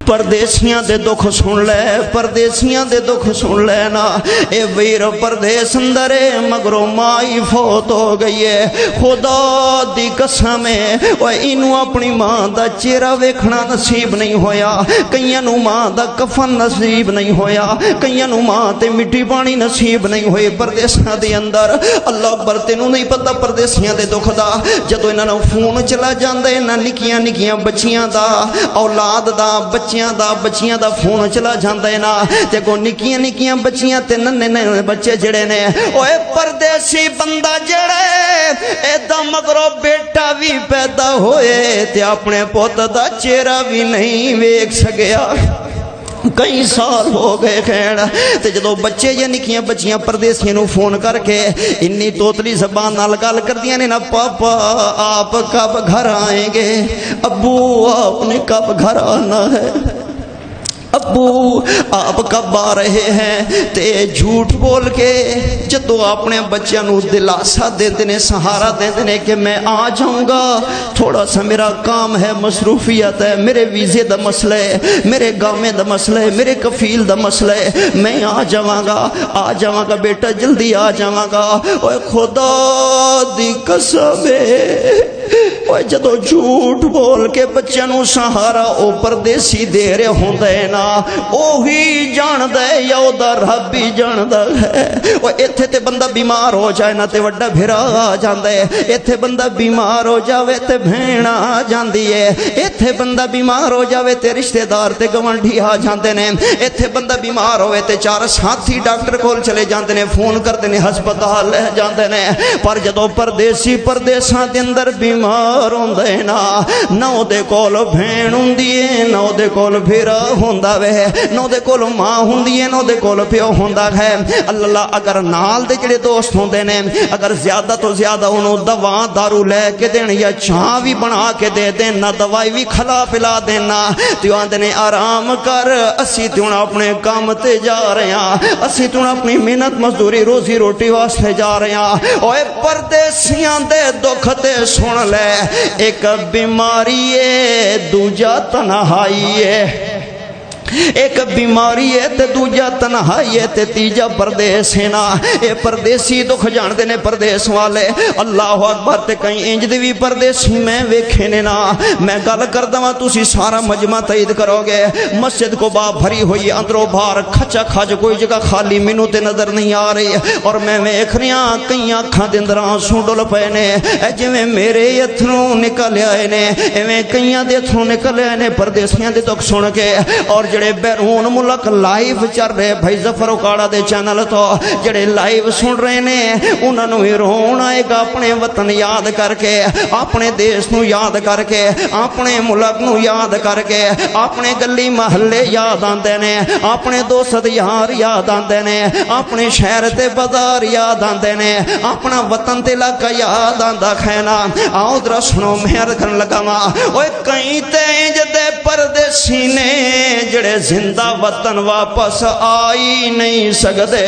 परदेसियां दे दुख सुन ले, परदेसियां दे दुख सुन ले ना। ए वीर परदेस अंदर मगरों माई फौत हो गई है। खुदा दी कसम है ओए इनू अपनी मां दा चेहरा वेखना नसीब नहीं होया। कईयां नू मां दा कफन नसीब नहीं होया, कईयां नू मां ते मिट्टी पानी नसीब नहीं होए परदेसां दे अंदर। अल्लाह अकबर, तेनू नहीं पता परदेसियां दे दुख दा। जदों इन्हां नू फोन चला जांदा इन्हां निक्कियां निक्कियां बच्चियां दा, औलाद दा, बच्चियां दा फोन चला जांदा है ना, ते को निक्कियां निक्कियां बच्चियां ते नन्हे नन्हे बच्चे जड़े ने ओए परदेसी बंदा जड़े एदा मगरों बेटा भी पैदा होए ते अपने पुत दा चेहरा भी नहीं वेख सकिया। कई साल हो गए खैर। ते जदों बच्चे या निक्कियां बच्चियां परदेसियां नू फोन करके इन्नी तोतली जबान नाल गल करदियां ने ना, पापा आप कब घर आएंगे, अब्बू आपने कब घर आना है, अब्बू आप कब आ रहे हैं। ते झूठ बोल के जदों अपने बच्चों को दिलासा देते हैं, सहारा देते हैं कि मैं आ जाऊँगा, थोड़ा सा मेरा काम है, मसरूफियत है, मेरे वीज़े का मसला है, मेरे गामे का मसला है, मेरे कफील का मसला है, मैं आ जावांगा बेटा, जल्दी आ जावांगा। ओए खुदा दी कसम है ओए जदों झूठ बोल के बच्चों को सहारा ओ परदेसी दे रहे होंदे ना, ओही जानदा है या ओदा रब ही जानदा है। ओ इत्थे ते बंदा बीमार हो जाए ना ते वड्डा भिरा आ जांदा है, इत्थे बंदा बीमार हो जावे ते भैण आ जांदी है, इत्थे बंदा बीमार हो जावे ते रिश्तेदार ते गवांढी आ जांदे ने, इत्थे बंदा बीमार होवे ते चार साथी डॉक्टर कोल चले जांदे ने, फोन करदे ने, हस्पताल ले जांदे ने। पर जदों परदेसी परदेसां दे अंदर बीमार होंदे ना ओदे कोल भैण हुंदी है, ना ओदे कोल भिरा होंदा वे, ना ओदे कोल मां हुंदी है, ना ओदे कोल प्यो होंदा है। अल्लाह अगर नाल दे जिहड़े दोस्त होंदे ने अगर ज्यादा तो ज्यादा उन्होंने दवा दारू लैके देन या चाह भी बना के दे देन ना, दवाई भी खिला पिला देना, तो आंदे ने आराम कर, असी तो अपने काम ते जा रहे हैं, असी तो अपनी मेहनत मजदूरी रोजी रोटी वास्ते जा रहे हैं। ओए परदेसियां दे दुख ते सुन ले, एक बीमारी है, दूजा तन्हाई है, एक बीमारी है ते दूजा तन्हाई है ते तीजा परदेस है ना। ये परदेसी दुख जानते ने परदेस वाले, अल्लाह अकबर। ते कई इंज दे भी परदेसी मैं वेखे ने ना, मैं गल करदा वां तुसी सारा मजमा तईद करोगे। मस्जिद को बाप भरी हुई अंदरों बाहर खचा खच, कोई जगह खाली मैनू ते नजर नहीं आ रही, और मैं वेख रहा कई अखां दे अंदर आंसू डुल पए ने, जिवें मेरे अथरू निकल आए ने इवें कईयां दे अथरू निकल आए ने परदेसियां दे दुख सुन के। और जड़े बैरून मुल्क लाइव चल रहे भाई जफर उकाड़ा दे चैनल तो जड़े लाइव सुन रहे ने उन्होंने भी रोन आएगा, अपने वतन याद करके, अपने देश नू याद करके, अपने मुल्क नू याद करके, अपने गली महल्ले याद आते ने, अपने दोस्त यार याद आते ने, अपने शहर ते बाजार याद आते ने, अपना वतन ते इलाका याद आता खैना। आओ जरा सुनो, मैं अर्ज करन लगा वा, ओए कई ते इंज दे परदेसी ने जड़े जिंदा वतन वापस आ ही नहीं सकते।